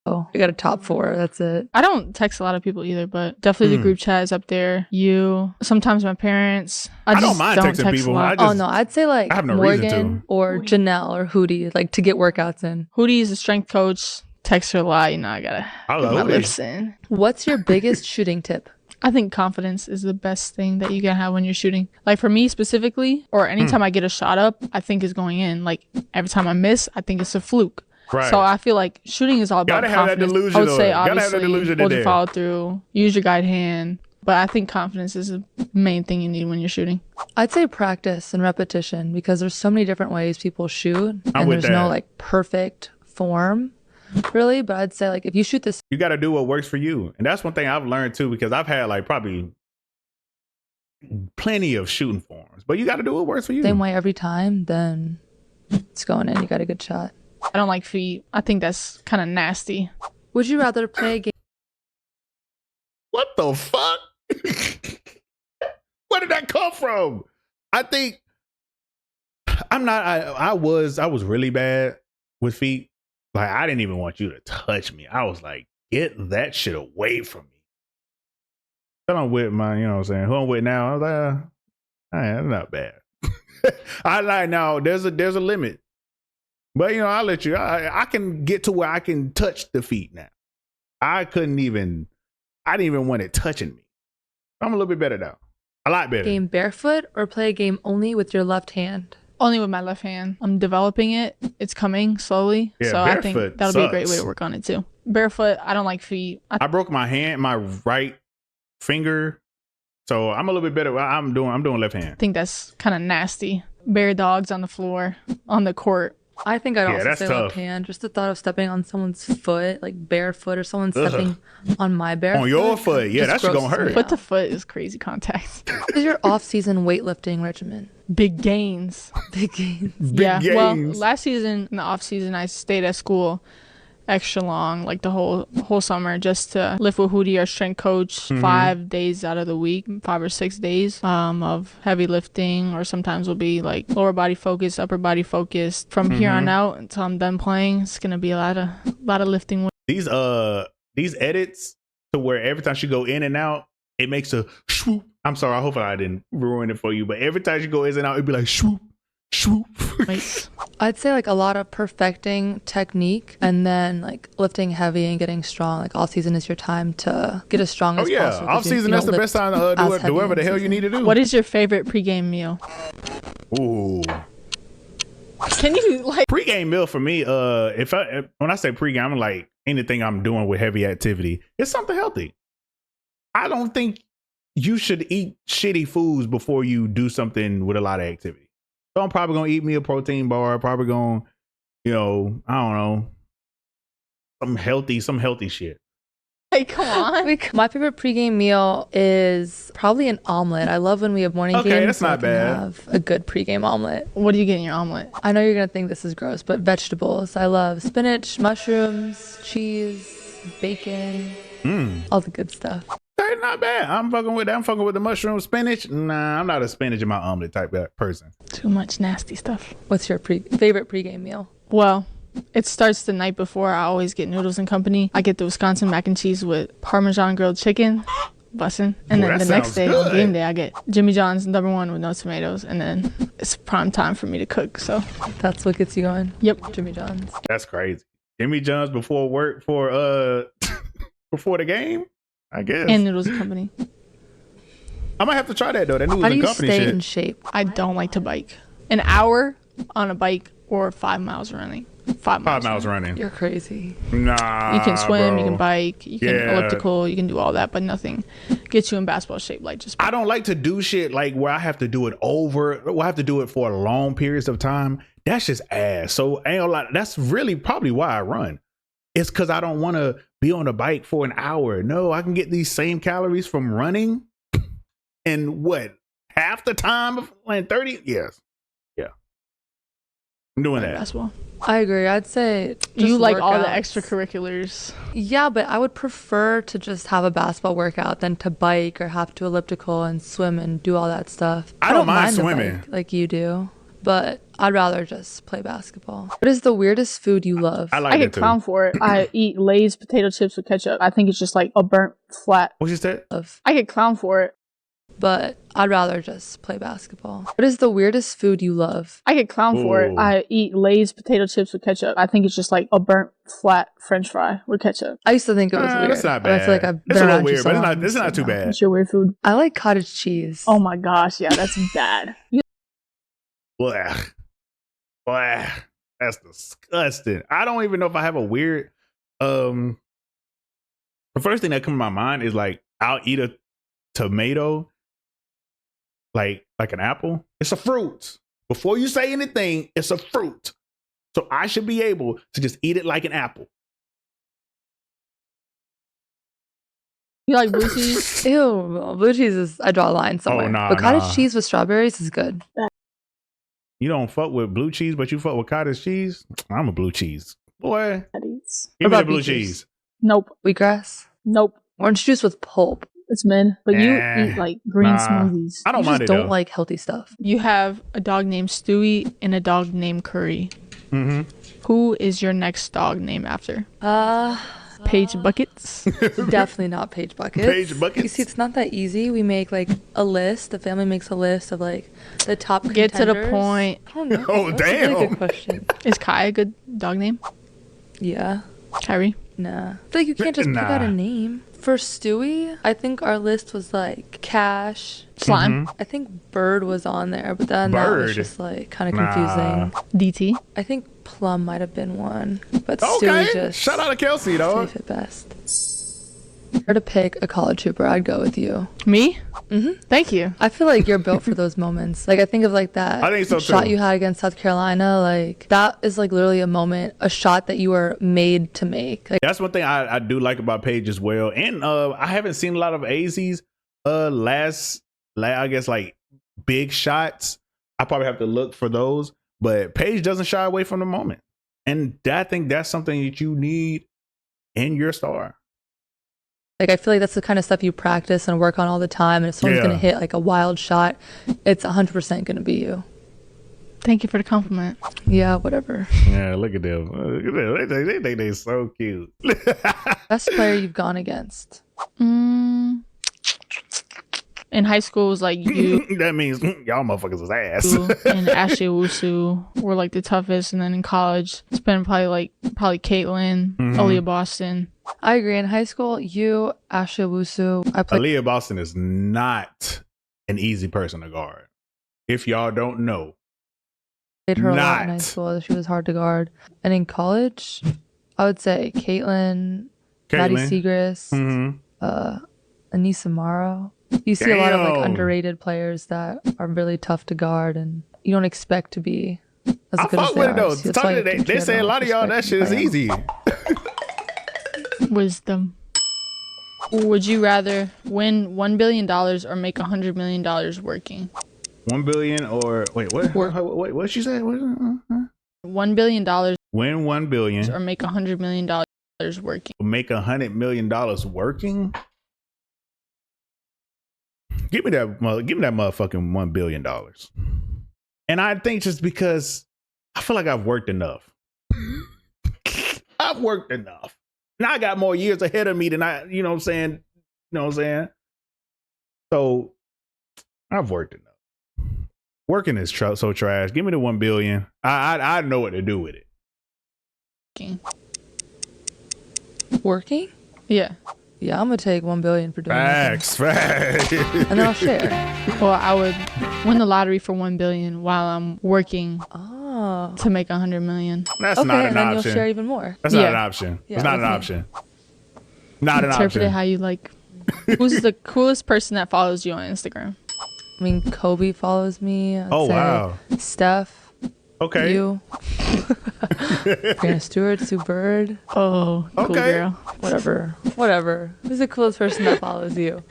Speaker 1: Oh, we got a top 4. That's it.
Speaker 2: I don't text a lot of people either, but definitely the group chat is up there. You, sometimes my parents. I don't mind texting people.
Speaker 1: I'd say like
Speaker 3: I have no
Speaker 1: Morgan or Janelle or Hootie, like to get workouts in.
Speaker 2: Hootie is a strength coach. Text her a lot. I gotta get my lips in.
Speaker 1: What's your biggest shooting tip?
Speaker 2: I think confidence is the best thing that you can have when you're shooting. Like for me specifically, or anytime I get a shot up, I think it's going in. Like every time I miss, I think it's a fluke.
Speaker 3: Right.
Speaker 2: So I feel like shooting is all about confidence.
Speaker 3: Have that delusion,
Speaker 2: I would say obviously hold
Speaker 3: your
Speaker 2: your follow through, use your guide hand. But I think confidence is the main thing you need when you're shooting.
Speaker 1: I'd say practice and repetition because there's so many different ways people shoot. And there's no like perfect form. Really, but I'd say like if you shoot this,
Speaker 3: you got to do what works for you, and that's one thing I've learned too because I've had like probably plenty of shooting forms, but you got to do what works for you.
Speaker 1: Same way every time, then it's going in. You got a good shot.
Speaker 2: I don't like feet. I think that's kind of nasty.
Speaker 1: Would you rather play a game?
Speaker 3: What the fuck? Where did that come from? I think I'm not. I was really bad with feet. Like, I didn't even want you to touch me. I was like, get that shit away from me. Then I'm with my, you know what I'm saying, who I'm with now. I was like, that's not bad. I like, now there's a limit. But, I'll let you. I can get to where I can touch the feet now. I didn't even want it touching me. I'm a little bit better now. A lot better.
Speaker 1: Game barefoot or play a game only with your left hand?
Speaker 2: Only with my left hand. I'm developing it. It's coming slowly.
Speaker 3: Yeah,
Speaker 2: so I think that'll be a great way to work on it too. Barefoot, I don't like feet.
Speaker 3: I broke my hand, my right finger. So I'm a little bit better. I'm doing left hand.
Speaker 2: I think that's kind of nasty. Bear dogs on the floor, on the court.
Speaker 1: I think I'd also say left hand. Just the thought of stepping on someone's foot, like barefoot, or someone stepping on my bare
Speaker 3: on your foot. Yeah, that's gonna hurt.
Speaker 2: Foot to foot is crazy contact.
Speaker 1: What is your off-season weightlifting regimen?
Speaker 2: Big gains.
Speaker 1: Big gains.
Speaker 3: Gains.
Speaker 2: Well, last season in the off season, I stayed at school extra long, like the whole summer, just to lift with Hootie, our strength coach, 5 days out of the week, 5 or 6 days of heavy lifting, or sometimes will be like lower body focused, upper body focused. From here on out until I'm done playing, it's gonna be a lot of lifting.
Speaker 3: These edits to where every time she go in and out, it makes a swoop. I'm sorry, I hope I didn't ruin it for you, but every time she go in and out, it'd be like swoop, swoop.
Speaker 1: I'd say like a lot of perfecting technique and then like lifting heavy and getting strong. Like off season is your time to get as strong as possible.
Speaker 3: Off season, that's the best time to do whatever the hell you need to do.
Speaker 2: What is your favorite pregame meal?
Speaker 3: Ooh.
Speaker 2: Can you like
Speaker 3: pregame meal for me? When I say pregame, I'm like anything I'm doing with heavy activity. It's something healthy. I don't think you should eat shitty foods before you do something with a lot of activity. So I'm probably going to eat me a protein bar. Probably going to, I don't know, some healthy shit.
Speaker 2: Hey, come on.
Speaker 1: My favorite pregame meal is probably an omelet. I love when we have morning games.
Speaker 3: Okay, that's not bad.
Speaker 1: Have a good pregame omelet.
Speaker 2: What do you get in your omelet?
Speaker 1: I know you're going to think this is gross, but vegetables. I love spinach, mushrooms, cheese, bacon. All the good stuff.
Speaker 3: Okay, not bad. I'm fucking with that. I'm fucking with the mushroom spinach. Nah, I'm not a spinach in my omelet type of person.
Speaker 2: Too much nasty stuff.
Speaker 1: What's your favorite pregame meal?
Speaker 2: Well, it starts the night before. I always get Noodles and Company. I get the Wisconsin mac and cheese with Parmesan grilled chicken. Bussin'. And then the next day, on game day, I get Jimmy John's #1 with no tomatoes. And then it's prime time for me to cook. So
Speaker 1: that's what gets you going?
Speaker 2: Yep.
Speaker 1: Jimmy John's.
Speaker 3: That's crazy. Jimmy John's before work for before the game, I guess.
Speaker 2: And Noodles and Company.
Speaker 3: I might have to try that though. That Noodles
Speaker 1: How do
Speaker 3: and
Speaker 1: you
Speaker 3: Company
Speaker 1: stay
Speaker 3: shit.
Speaker 1: in shape?
Speaker 2: I don't like to bike. An hour on a bike or 5 miles running. 5
Speaker 3: miles running.
Speaker 1: You're crazy.
Speaker 3: Nah.
Speaker 2: You can swim,
Speaker 3: bro.
Speaker 2: you can bike, you can elliptical, you can do all that, but nothing gets you in basketball shape. Like just.
Speaker 3: I don't like to do shit like where I have to do it I have to do it for long periods of time. That's just ass. So ain't a lot. That's really probably why I run. It's because I don't want to be on a bike for an hour. No, I can get these same calories from running in what, half the time of like 30? Yes. Yeah. I'm doing that.
Speaker 2: Basketball.
Speaker 1: I agree. I'd say
Speaker 2: you like all the
Speaker 1: workouts.
Speaker 2: extracurriculars.
Speaker 1: Yeah, but I would prefer to just have a basketball workout than to bike or have to elliptical and swim and do all that stuff.
Speaker 3: I don't mind
Speaker 1: the
Speaker 3: swimming
Speaker 1: bike like you do, but I'd rather just play basketball. What is the weirdest food you love?
Speaker 2: I get clown for it. I eat Lay's potato chips with ketchup. I think it's just like a burnt flat.
Speaker 3: What you said?
Speaker 2: I get clown for it.
Speaker 1: But I'd rather just play basketball. What is the weirdest food you love?
Speaker 2: I get clown for it. I eat Lay's potato chips with ketchup. I think it's just like a burnt flat French fry with ketchup.
Speaker 1: I used to think it was weird.
Speaker 3: That's not
Speaker 1: but I
Speaker 3: bad.
Speaker 1: feel like I've been
Speaker 3: it's a little
Speaker 1: around you
Speaker 3: weird,
Speaker 1: so
Speaker 3: but
Speaker 1: long,
Speaker 3: it's not too bad.
Speaker 2: What's your weird food?
Speaker 1: I like cottage cheese.
Speaker 2: Oh my gosh, yeah, that's bad.
Speaker 3: Blah. Blah. That's disgusting. I don't even know if I have a weird. The first thing that comes to my mind is like I'll eat a tomato, like an apple. It's a fruit. Before you say anything, it's a fruit. So I should be able to just eat it like an apple.
Speaker 2: You like blue cheese?
Speaker 1: Ew, blue cheese is, I draw a line somewhere. But cottage cheese with strawberries is good.
Speaker 3: You don't fuck with blue cheese, but you fuck with cottage cheese? I'm a blue cheese. Boy. Give me the blue cheese.
Speaker 2: Nope.
Speaker 1: Wheatgrass?
Speaker 2: Nope.
Speaker 1: Orange juice with pulp.
Speaker 2: It's mid. But you eat like green smoothies.
Speaker 3: I don't mind it
Speaker 1: though.
Speaker 3: though.
Speaker 1: Like healthy stuff.
Speaker 2: You have a dog named Stewie and a dog named Curry.
Speaker 3: Mm-hmm.
Speaker 2: Who is your next dog named after? Paige Buckets?
Speaker 1: Definitely not Paige Buckets.
Speaker 3: Paige Buckets?
Speaker 1: You see, it's not that easy. We make like a list. The family makes a list of like the top contenders.
Speaker 2: Get to the point.
Speaker 1: I don't know.
Speaker 3: Oh,
Speaker 1: That's
Speaker 3: damn.
Speaker 1: a really good question.
Speaker 2: Is Kai a good dog name?
Speaker 1: Yeah.
Speaker 2: Kyrie?
Speaker 1: Nah. I feel like you can't just pick out a name. For Stewie, I think our list was like Cash.
Speaker 2: Slime?
Speaker 1: I think Bird was on there, but then that was just like kind of confusing.
Speaker 2: DT?
Speaker 1: I think Plum might have been one, but
Speaker 3: Okay.
Speaker 1: Stewie just
Speaker 3: Shout out to Kelsey, dog.
Speaker 1: safe at best. If I were to pick a college hooper, I'd go with you.
Speaker 2: Me? Mm-hmm. Thank you.
Speaker 1: I feel like you're built for those moments. Like I think of like that
Speaker 3: I think so,
Speaker 1: shot
Speaker 3: too.
Speaker 1: you had against South Carolina. Like that is like literally a moment, a shot that you were made to make. Like
Speaker 3: That's one thing I do like about Paige as well. And I haven't seen a lot of Azzi's I guess like big shots. I probably have to look for those. But Paige doesn't shy away from the moment. And I think that's something that you need in your star.
Speaker 1: Like I feel like that's the kind of stuff you practice and work on all the time. And if someone's gonna hit like a wild shot, it's 100% gonna be you.
Speaker 2: Thank you for the compliment.
Speaker 1: Yeah, whatever.
Speaker 3: Yeah, look at them. Look at them. They think they're so cute.
Speaker 1: Best player you've gone against?
Speaker 2: In high school, it was like you
Speaker 3: That means y'all motherfuckers is ass.
Speaker 2: and Ashley Owusu were like the toughest. And then in college, it's been probably Caitlin, Aaliyah Boston.
Speaker 1: I agree. In high school, you, Ashley Owusu. I played.
Speaker 3: Aaliyah Boston is not an easy person to guard. If y'all don't know.
Speaker 1: Played her a lot in high school. She was hard to guard. And in college, I would say Caitlin, Maddie Segrist, Anissa Morrow. You see a lot of like underrated players that are really tough to guard, and you don't expect to be as good as they are. So
Speaker 3: they say a lot of y'all that shit is easy.
Speaker 2: Wisdom. Would you rather win $1 billion or make $100 million working?
Speaker 3: 1 billion or wait, what? Wait, what she said?
Speaker 2: $1 billion
Speaker 3: Win 1 billion
Speaker 2: or make $100 million working.
Speaker 3: Make $100 million working? Give me that motherfucking $1 billion. And I think just because I feel like I've worked enough. I've worked enough. Now I got more years ahead of me than you know what I'm saying? You know what I'm saying? So I've worked enough. Working is so trash. Give me the $1 billion. I know what to do with it.
Speaker 1: Working?
Speaker 2: Yeah.
Speaker 1: Yeah, I'm gonna take $1 billion for doing
Speaker 3: Facts.
Speaker 1: and then I'll share.
Speaker 2: Well, I would win the lottery for $1 billion while I'm working to make $100 million.
Speaker 3: That's
Speaker 1: okay,
Speaker 3: not an
Speaker 1: and then
Speaker 3: option.
Speaker 1: You'll share even more.
Speaker 3: That's not an option.
Speaker 1: Yeah,
Speaker 3: it's not an option. Not an
Speaker 2: Interpret
Speaker 3: option.
Speaker 2: it how you like. Who's the coolest person that follows you on Instagram?
Speaker 1: I mean, Kobe follows me.
Speaker 3: Oh, wow.
Speaker 1: Steph.
Speaker 3: Okay.
Speaker 1: You. Brianna Stewart, Sue Bird.
Speaker 2: Oh, cool girl.
Speaker 1: Whatever. Who's the coolest person that follows you?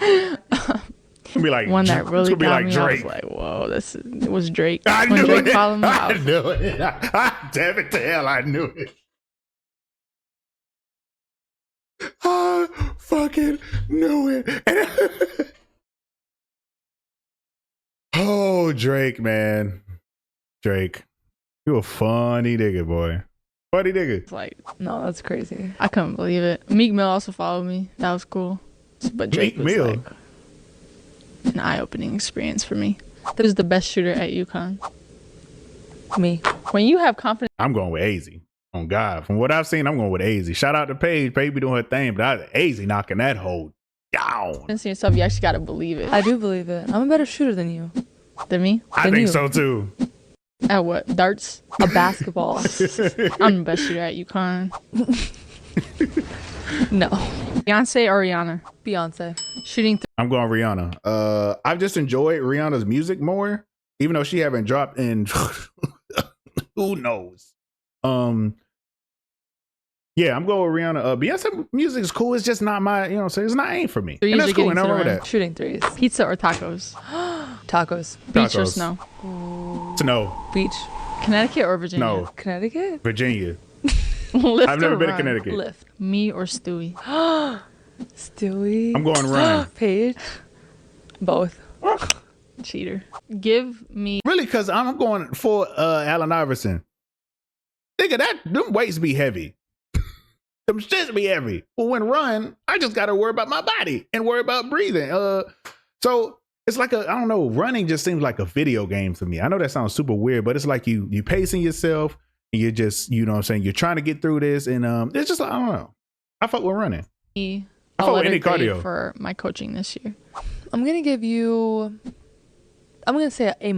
Speaker 3: Be like
Speaker 2: one that really got
Speaker 3: like
Speaker 2: me.
Speaker 3: Drake.
Speaker 2: I was like, whoa, it was Drake.
Speaker 3: I
Speaker 2: when
Speaker 3: knew
Speaker 2: Drake
Speaker 3: it.
Speaker 2: followed me,
Speaker 3: I knew it. Damn it to hell, I knew it. I fucking knew it. Oh, Drake, man. Drake. You a funny nigga, boy. Funny nigga.
Speaker 2: It's like,
Speaker 1: no, that's crazy.
Speaker 2: I couldn't believe it. Meek Mill also followed me. That was cool. But Drake was like an eye-opening experience for me. That was the best shooter at UCONN.
Speaker 1: Me.
Speaker 2: When you have confidence.
Speaker 3: I'm going with Azzi. On God. From what I've seen, I'm going with Azzi. Shout out to Paige. Paige be doing her thing, but Azzi knocking that hole down.
Speaker 2: In yourself, you actually got to believe it.
Speaker 1: I do believe it. I'm a better shooter than you.
Speaker 2: Than me?
Speaker 3: I think so too.
Speaker 2: At what? Darts?
Speaker 1: A basketball.
Speaker 2: I'm the best shooter at UConn.
Speaker 1: No.
Speaker 2: Beyonce or Rihanna?
Speaker 1: Beyonce.
Speaker 2: Shooting.
Speaker 3: I'm going Rihanna. I've just enjoyed Rihanna's music more, even though she haven't dropped in who knows. Yeah, I'm going with Rihanna. Beyonce music is cool. It's just not my, you know what I'm saying? It's not ain't for me. And that's cool. And I'm wrong with that.
Speaker 1: Shooting threes.
Speaker 2: Pizza or tacos?
Speaker 1: Tacos.
Speaker 2: Beach or snow?
Speaker 3: Snow.
Speaker 1: Beach.
Speaker 2: Connecticut or Virginia?
Speaker 3: No.
Speaker 1: Connecticut?
Speaker 3: Virginia.
Speaker 2: Lift
Speaker 3: I've never
Speaker 2: or
Speaker 3: been
Speaker 2: run?
Speaker 3: to Connecticut.
Speaker 1: Lift.
Speaker 2: Me or Stewie?
Speaker 1: Stewie.
Speaker 3: I'm going run.
Speaker 1: Paige. Both.
Speaker 2: Cheater. Give me.
Speaker 3: Really, because I'm going for Allen Iverson. Nigga, them weights be heavy. Them shits be heavy. But when run, I just got to worry about my body and worry about breathing. So it's like I don't know, running just seems like a video game to me. I know that sounds super weird, but it's like you pacing yourself and you're just, you know what I'm saying, you're trying to get through this, and it's just, I don't know. I fuck with running. I fuck with any cardio.
Speaker 2: For my coaching this year.
Speaker 1: I'm going to give you, I'm going to say A-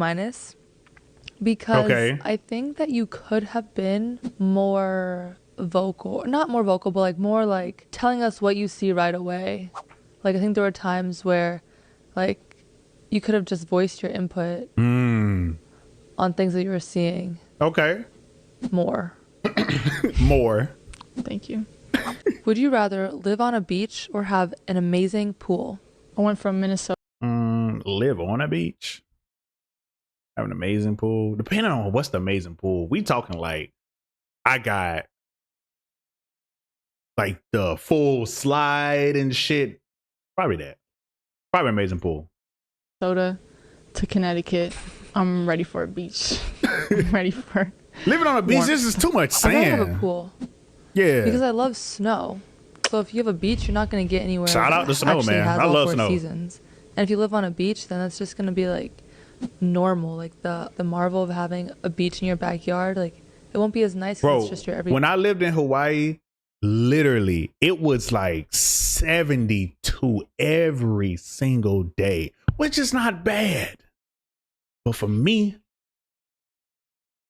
Speaker 1: because I think that you could have been more vocal, not more vocal, but like more like telling us what you see right away. Like I think there were times where like you could have just voiced your input on things that you were seeing.
Speaker 3: Okay.
Speaker 1: More.
Speaker 2: Thank you.
Speaker 1: Would you rather live on a beach or have an amazing pool?
Speaker 2: I went from Minnesota.
Speaker 3: Live on a beach. Have an amazing pool. Depending on what's the amazing pool. We talking like I got like the full slide and shit. Probably that. Probably amazing pool.
Speaker 2: Minnesota to Connecticut. I'm ready for a beach. I'm ready for
Speaker 3: living on a beach. This is too much sand.
Speaker 1: I have a pool.
Speaker 3: Yeah.
Speaker 1: Because I love snow. So if you have a beach, you're not going to get anywhere.
Speaker 3: Shout out to snow, man. I love snow.
Speaker 1: Seasons. And if you live on a beach, then that's just going to be like normal. Like the marvel of having a beach in your backyard, like it won't be as nice because it's just your everyday.
Speaker 3: When I lived in Hawaii, literally it was like 72 every single day, which is not bad. But for me,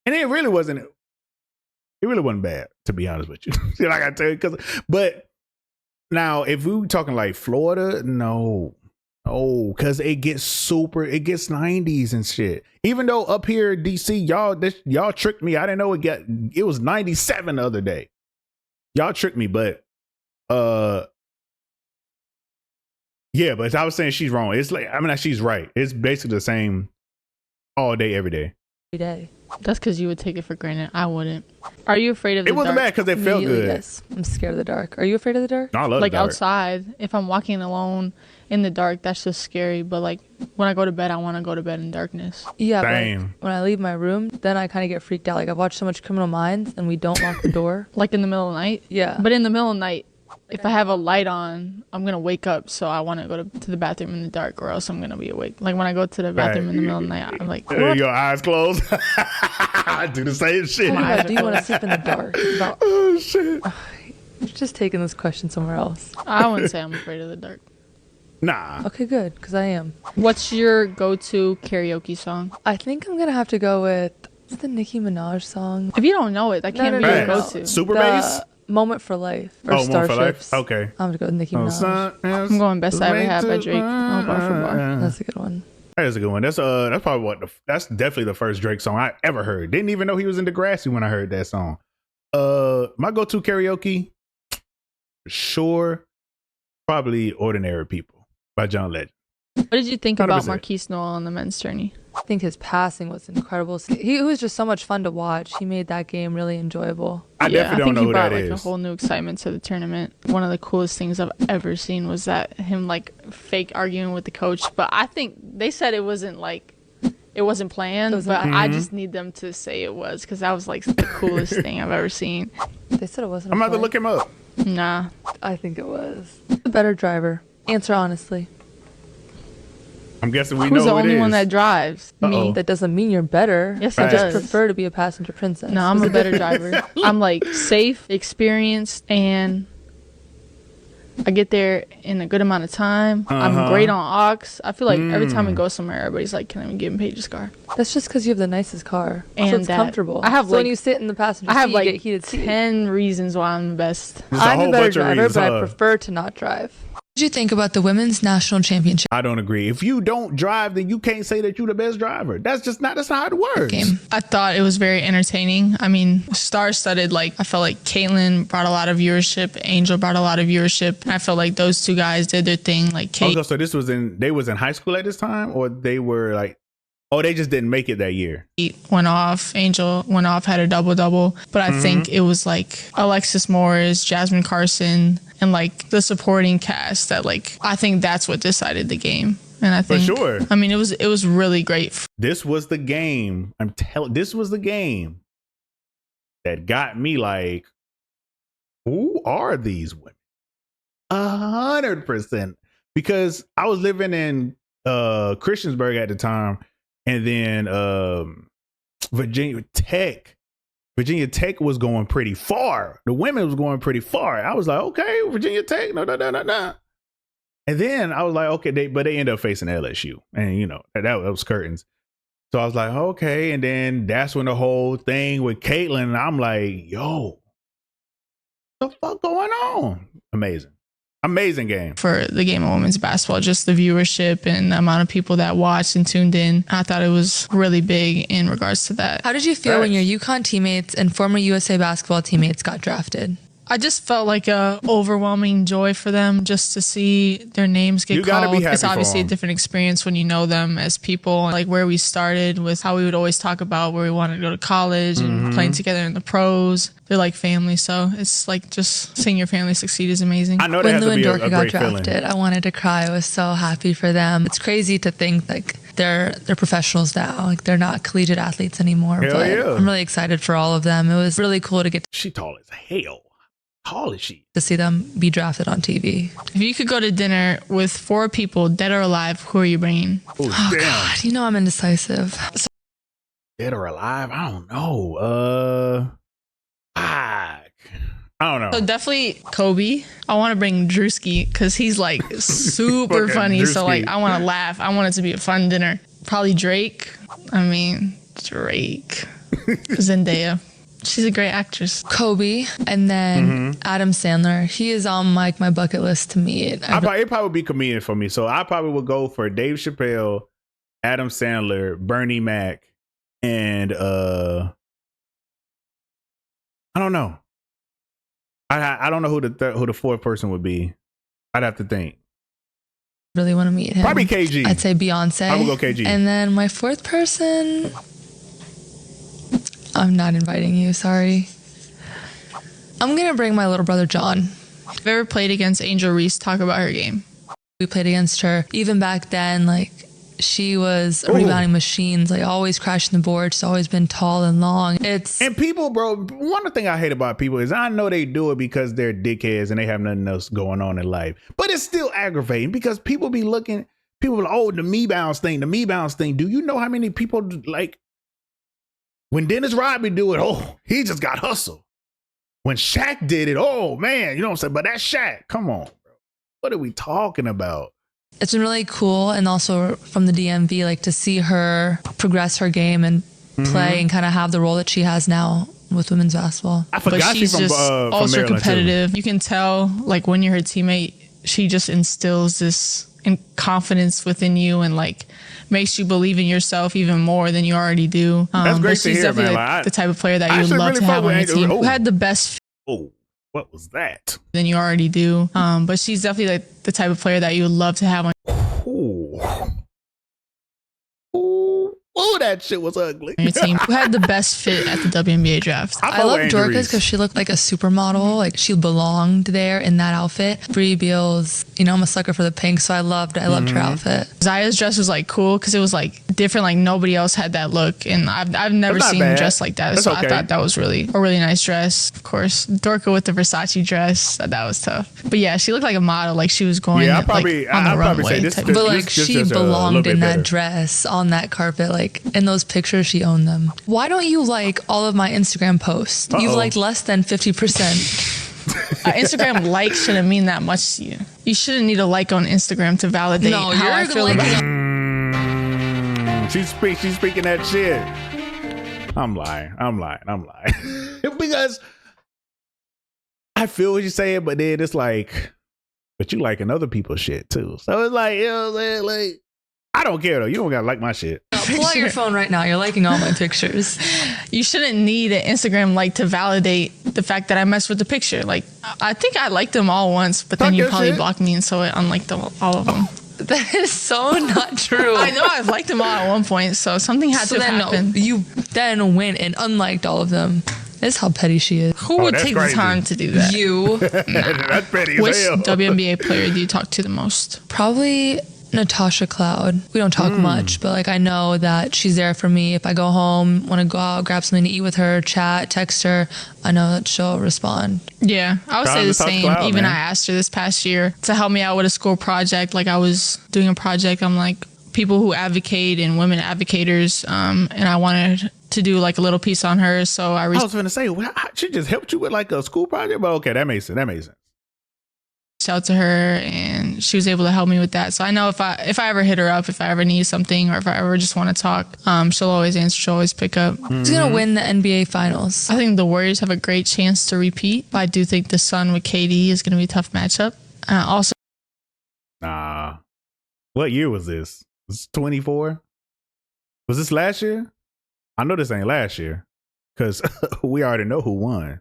Speaker 3: and it really wasn't bad, to be honest with you. Like I tell you, but now if we were talking like Florida, no, because it gets 90s and shit. Even though up here in DC, y'all tricked me. I didn't know it was 97 the other day. Y'all tricked me, but yeah, but I was saying she's wrong. It's like, I mean, she's right. It's basically the same all day, every day.
Speaker 1: Every day.
Speaker 2: That's because you would take it for granted. I wouldn't. Are you afraid of the dark?
Speaker 3: It wasn't bad because it felt good.
Speaker 1: Yes, I'm scared of the dark. Are you afraid of the dark?
Speaker 3: No, I love
Speaker 2: like
Speaker 3: the dark.
Speaker 2: outside, if I'm walking alone in the dark, that's just scary. But like when I go to bed, I want to go to bed in darkness.
Speaker 1: Yeah,
Speaker 3: Same.
Speaker 1: but when I leave my room, then I kind of get freaked out. Like I've watched so much Criminal Minds and we don't lock the door.
Speaker 2: Like in the middle of the night?
Speaker 1: Yeah.
Speaker 2: But in the middle of the night, if I have a light on, I'm going to wake up. So I want to go to the bathroom in the dark or else I'm going to be awake. Like when I go to the bathroom in the middle of the night, I'm like, what?
Speaker 3: Your eyes closed. I do the same shit.
Speaker 1: Do you want to sleep in the dark?
Speaker 3: Oh, shit.
Speaker 1: You're just taking this question somewhere else.
Speaker 2: I wouldn't say I'm afraid of the dark.
Speaker 3: Nah.
Speaker 1: Okay, good, because I am.
Speaker 2: What's your go-to karaoke song?
Speaker 1: I think I'm going to have to go with the Nicki Minaj song.
Speaker 2: If you don't know it, that can't be your go-to.
Speaker 3: Super Bass?
Speaker 1: Moment for Life. Or
Speaker 3: Moment for Life?
Speaker 1: Starships.
Speaker 3: Okay.
Speaker 1: I'm going to go with Nicki Minaj.
Speaker 2: I'm going Best I Ever Had by Drake. Oh, bar for bar.
Speaker 1: That's a good one.
Speaker 3: That is a good one. That's probably that's definitely the first Drake song I ever heard. Didn't even know he was in Degrassi when I heard that song. My go-to karaoke, for sure, probably Ordinary People by John Legend.
Speaker 2: What did you think about
Speaker 3: 100%.
Speaker 2: Marquis Nowell on the men's tourney?
Speaker 1: I think his passing was incredible. He was just so much fun to watch. He made that game really enjoyable.
Speaker 3: I definitely don't know who that
Speaker 2: he brought
Speaker 3: is.
Speaker 2: like a whole new excitement to the tournament. One of the coolest things I've ever seen was that him like fake arguing with the coach. But I think they said it wasn't planned. But I just need them to say it was because that was like the coolest thing I've ever seen.
Speaker 1: They said it wasn't.
Speaker 3: I'm about to look him up.
Speaker 2: Nah,
Speaker 1: I think it was. The better driver. Answer honestly.
Speaker 3: I'm guessing we
Speaker 2: who's
Speaker 3: know
Speaker 2: the
Speaker 3: who it
Speaker 2: only
Speaker 3: is.
Speaker 2: one that drives?
Speaker 3: Uh-oh.
Speaker 2: Me.
Speaker 1: That doesn't mean you're better.
Speaker 2: Yes,
Speaker 1: I
Speaker 2: it
Speaker 1: just
Speaker 2: does.
Speaker 1: prefer to be a passenger princess.
Speaker 2: No, I'm a better driver. I'm like safe, experienced, and I get there in a good amount of time. I'm great on aux. I feel like every time we go somewhere, everybody's like, "Can I give him Paige's car?"
Speaker 1: That's just because you have the nicest car.
Speaker 2: And
Speaker 1: so it's
Speaker 2: that-
Speaker 1: comfortable.
Speaker 2: I have,
Speaker 1: so when
Speaker 2: like-
Speaker 1: you sit in the passenger seat,
Speaker 2: I have
Speaker 1: you get
Speaker 2: like
Speaker 1: heated seat.
Speaker 2: 10 reasons why I'm the best.
Speaker 3: There's a
Speaker 1: I'm
Speaker 3: whole
Speaker 1: a better
Speaker 3: bunch of
Speaker 1: driver,
Speaker 3: reasons,
Speaker 1: but I
Speaker 3: huh?
Speaker 1: prefer to not drive.
Speaker 5: What did you think about the women's national championship
Speaker 3: I don't agree. If you don't drive, then you can't say that you're the best driver. That's not how it works.
Speaker 5: game? I thought it was very entertaining. I mean, star-studded. Like, I felt like Caitlin brought a lot of viewership. Angel brought a lot of viewership. And I felt like those two guys did their thing. Like, Kate.
Speaker 3: Okay, so they was in high school at this time, or they were like, they just didn't make it that year.
Speaker 5: Went off. Angel went off, had a double-double. But I think it was like Alexis Morris, Jasmine Carson, and like the supporting cast that like, I think that's what decided the game. And I think,
Speaker 3: For sure.
Speaker 5: I mean, it was really great.
Speaker 3: This was the game. This was the game that got me like, who are these women? 100%. Because I was living in Christiansburg at the time, and then Virginia Tech was going pretty far. The women was going pretty far. I was like, okay, Virginia Tech, no. And then I was like, okay, they end up facing LSU, and you know that was curtains. So I was like, okay, and then that's when the whole thing with Caitlin. And I'm like, yo, what the fuck going on? Amazing game.
Speaker 5: For the game of women's basketball, just the viewership and the amount of people that watched and tuned in. I thought it was really big in regards to that. How did you feel when your UConn teammates and former USA basketball teammates got drafted? I just felt like a overwhelming joy for them just to see their names get called. It's obviously a different experience when you know them as people, like where we started with how we would always talk about where we wanted to go to college and playing together in the pros. They're like family, so it's like just seeing your family succeed is amazing.
Speaker 3: I know that has to be a great feeling.
Speaker 5: I wanted to cry. I was so happy for them. It's crazy to think like they're professionals now. Like they're not collegiate athletes anymore.
Speaker 3: Hell
Speaker 5: but
Speaker 3: yeah.
Speaker 5: I'm really excited for all of them. It was really cool to get
Speaker 3: She tall as hell. Tall is she?
Speaker 5: to see them be drafted on TV. If you could go to dinner with 4 people, dead or alive, who are you bringing?
Speaker 3: Oh, damn.
Speaker 5: God, you know I'm indecisive.
Speaker 3: Dead or alive? I don't know. I don't know.
Speaker 5: So definitely Kobe. I want to bring Drewski because he's like super
Speaker 3: Fucking
Speaker 5: funny. So
Speaker 3: Drewski.
Speaker 5: like I want to laugh. I want it to be a fun dinner. Probably Drake. Drake. Zendaya. She's a great actress. Kobe, and then Adam Sandler. He is on my bucket list to meet.
Speaker 3: It probably would be comedian for me. So I probably would go for Dave Chappelle, Adam Sandler, Bernie Mac, and I don't know. I don't know who the fourth person would be. I'd have to think.
Speaker 5: Really want to meet him.
Speaker 3: Probably KG.
Speaker 5: I'd say Beyonce.
Speaker 3: I would go KG.
Speaker 5: And then my fourth person, I'm not inviting you. Sorry. I'm going to bring my little brother, John. If you've ever played against Angel Reese, talk about her game. We played against her. Even back then, like, she was a rebounding machine, like always crashing the board. She's always been tall and long.
Speaker 3: And people, bro, one thing I hate about people is I know they do it because they're dickheads and they have nothing else going on in life. But it's still aggravating because people be looking, people are like, oh, the me bounce thing. Do you know how many people, like, when Dennis Rodman do it, oh, he just got hustled. When Shaq did it, oh, man, you know what I'm saying? But that's Shaq. Come on, bro. What are we talking about?
Speaker 5: It's been really cool, and also from the DMV, like to see her progress her game and play and kind of have the role that she has now with women's basketball.
Speaker 3: I forgot
Speaker 2: but she's just ultra competitive. Too. You can tell, like when you're her teammate, she just instills this confidence within you and like makes you believe in yourself even more than you already do.
Speaker 3: That's great to hear, man.
Speaker 2: Like the type of player that you would love to have on your team. Who had the best.
Speaker 3: What was that?
Speaker 2: Than you already do. But she's definitely like the type of player that you would love to have on.
Speaker 3: Oh, that shit was ugly.
Speaker 2: Your team. Who had the best fit at the WNBA draft?
Speaker 5: I love Dorcas because she looked like a supermodel. Like she belonged there in that outfit. Bree Beals, you know, I'm a sucker for the pink, so I loved her outfit.
Speaker 2: Zaya's dress was like cool because it was like different. Like nobody else had that look, and I've never seen a dress like that. So I thought that was really a really nice dress. Of course, Dorca with the Versace dress, that was tough. But yeah, she looked like a model. Like she was going on the runway.
Speaker 5: But like she belonged in that dress on that carpet. Like in those pictures, she owned them. Why don't you like all of my Instagram posts? You've liked less than 50%.
Speaker 2: Instagram like shouldn't mean that much to you. You shouldn't need a like on Instagram to validate how I feel about
Speaker 3: She's speaking that shit. I'm lying. Because I feel what you're saying, but then it's like, but you liking other people's shit too. So it's like, you know what I'm saying? Like, I don't care though. You don't gotta like my shit.
Speaker 5: Pull out your phone right now. You're liking all my pictures.
Speaker 2: You shouldn't need an Instagram like to validate the fact that I messed with the picture. Like, I think I liked them all once, but then you probably blocked me, and so I unliked all of them.
Speaker 5: That is so not true.
Speaker 2: I know I've liked them all at one point, so something had to happen.
Speaker 5: No, you then went and unliked all of them. That's how petty she is.
Speaker 2: Who would take the time to do that?
Speaker 5: You.
Speaker 3: That's petty.
Speaker 2: Which WNBA player do you talk to the most?
Speaker 5: Probably Natasha Cloud. We don't talk much, but like I know that she's there for me. If I go home, want to go out, grab something to eat with her, chat, text her, I know that she'll respond.
Speaker 2: Yeah, I would say the same. Cloud, even man. I asked her this past year to help me out with a school project. Like I was doing a project. I'm like, people who advocate and women advocators, and I wanted to do like a little piece on her. So I was
Speaker 3: going to say, she just helped you with like a school project, but okay, that makes sense.
Speaker 2: Out to her and she was able to help me with that. So I know if I ever hit her up, if I ever need something or if I ever just want to talk, she'll always answer, she'll always pick up.
Speaker 5: Who's gonna win the NBA finals?
Speaker 2: I think the Warriors have a great chance to repeat, but I do think the Sun with KD is gonna be a tough matchup. Also,
Speaker 3: what year was this? Was this 24? Was this last year? I know this ain't last year because we already know who won.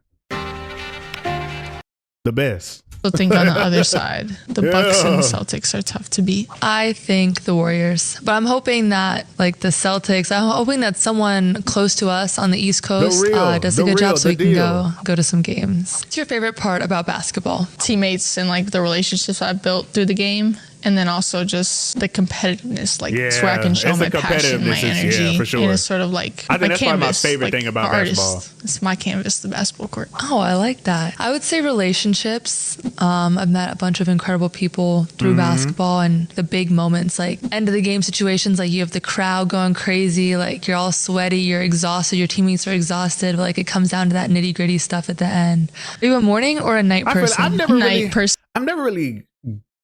Speaker 3: The best.
Speaker 2: I think on the other side, the Bucks and the Celtics are tough to beat.
Speaker 5: I think the Warriors, but I'm hoping that like the Celtics, I'm hoping that someone close to us on the East Coast does a good job so we can go to some games. What's your favorite part about basketball?
Speaker 2: Teammates and like the relationships I've built through the game. And then also just the competitiveness, like so I can show my passion, my energy. Yeah, for sure. And it's sort of like
Speaker 3: I think that's probably my favorite thing about basketball.
Speaker 2: It's my canvas, the basketball court.
Speaker 5: Oh, I like that. I would say relationships. I've met a bunch of incredible people through basketball and the big moments, like end of the game situations, like you have the crowd going crazy, like you're all sweaty, you're exhausted, your teammates are exhaused, but like it comes down to that nitty gritty stuff at the end. Are you a morning or a night person?
Speaker 3: I've never really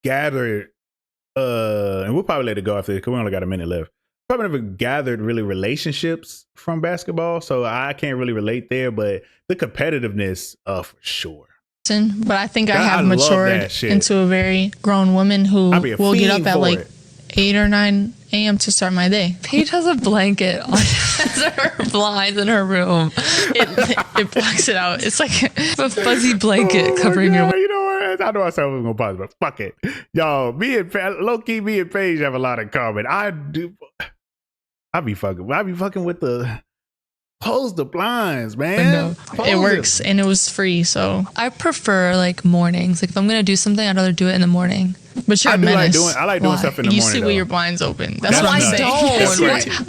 Speaker 3: gathered. And we'll probably let it go after this because we only got a minute left. Probably never gathered really relationships from basketball, so I can't really relate there. But the competitiveness, for sure.
Speaker 2: But I think I have matured into a very grown woman who will get up at like 8 or 9 a.m. to start my day.
Speaker 5: Paige has a blanket on her blinds in her room.
Speaker 2: It blocks it out. It's like
Speaker 5: a fuzzy blanket covering your.
Speaker 3: You know what? I know I said I was gonna pause, but fuck it, y'all. Me and Paige have a lot in common. I be fucking with the Close the blinds, man.
Speaker 5: It works, and it was free. So
Speaker 1: I prefer like mornings. Like if I'm gonna do something, I'd rather do it in the morning.
Speaker 5: But you're a menace.
Speaker 3: I like doing stuff in the morning.
Speaker 5: You sleep with your blinds open. That's what I'm saying.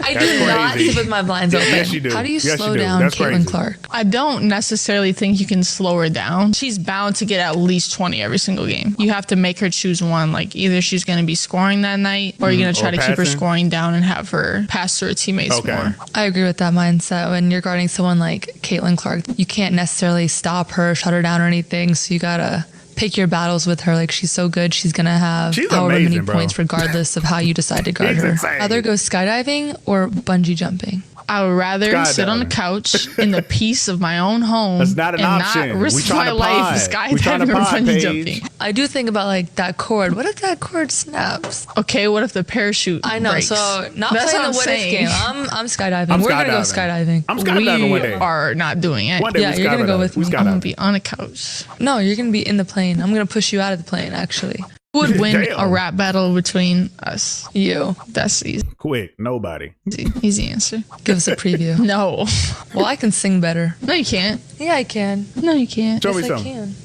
Speaker 1: I do not sleep with my blinds open.
Speaker 3: Yes, you do.
Speaker 1: How do you slow down Caitlin Clark?
Speaker 5: I don't necessarily think you can slow her down. She's bound to get at least 20 every single game. You have to make her choose one. Like either she's going to be scoring that night, or you're going to try to keep her scoring down and have her pass to her teammates more.
Speaker 1: I agree with that mindset. When you're guarding someone like Caitlin Clark, you can't necessarily stop her, shut her down, or anything. So you gotta pick your battles with her. Like she's so good, she's gonna have however many points regardless of how you decide to guard her.
Speaker 3: Insane.
Speaker 1: Either go skydiving or bungee jumping.
Speaker 5: I would rather sit on the couch in the peace of my own home.
Speaker 3: That's not an option.
Speaker 5: Not risk my life skydiving or bungee jumping.
Speaker 1: I do think about like that cord. What if that cord snaps?
Speaker 5: Okay, what if the parachute breaks?
Speaker 1: So not playing the what if game. I'm skydiving. We're gonna go skydiving.
Speaker 3: I'm skydiving one day.
Speaker 5: We are not doing it.
Speaker 3: One day
Speaker 1: you're gonna go with me.
Speaker 5: I'm gonna be on a couch.
Speaker 1: No, you're gonna be in the plane. I'm gonna push you out of the plane actually.
Speaker 5: Who would win a rap battle between us?
Speaker 1: You.
Speaker 5: That's easy.
Speaker 3: Quick, nobody.
Speaker 5: Easy answer.
Speaker 1: Give us a preview.
Speaker 5: No.
Speaker 1: Well, I can sing better.
Speaker 5: No, you can't.
Speaker 1: Yeah, I can.
Speaker 5: No, you can't.
Speaker 3: Show me something.
Speaker 1: I can.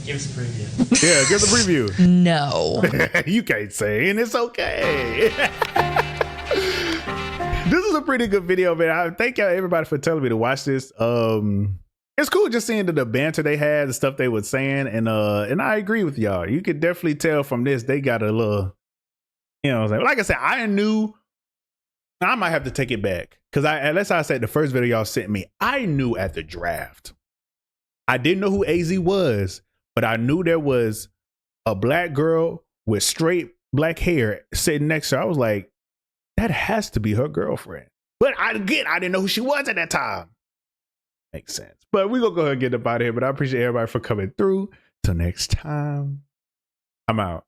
Speaker 6: Give us a preview.
Speaker 3: Yeah, give the preview.
Speaker 1: No.
Speaker 3: You can't say, and it's okay. This is a pretty good video, man. I thank y'all everybody for telling me to watch this. It's cool just seeing the banter they had, the stuff they were saying, and I agree with y'all. You could definitely tell from this they got a little, you know what I'm saying? Like I said, I knew. I might have to take it back because that's how I said the first video y'all sent me. I knew at the draft. I didn't know who AZ was, but I knew there was a black girl with straight black hair sitting next to her. I was like, that has to be her girlfriend. But I didn't know who she was at that time. Makes sense. But we're going to go ahead and get up out of here. But I appreciate everybody for coming through. Till next time, I'm out.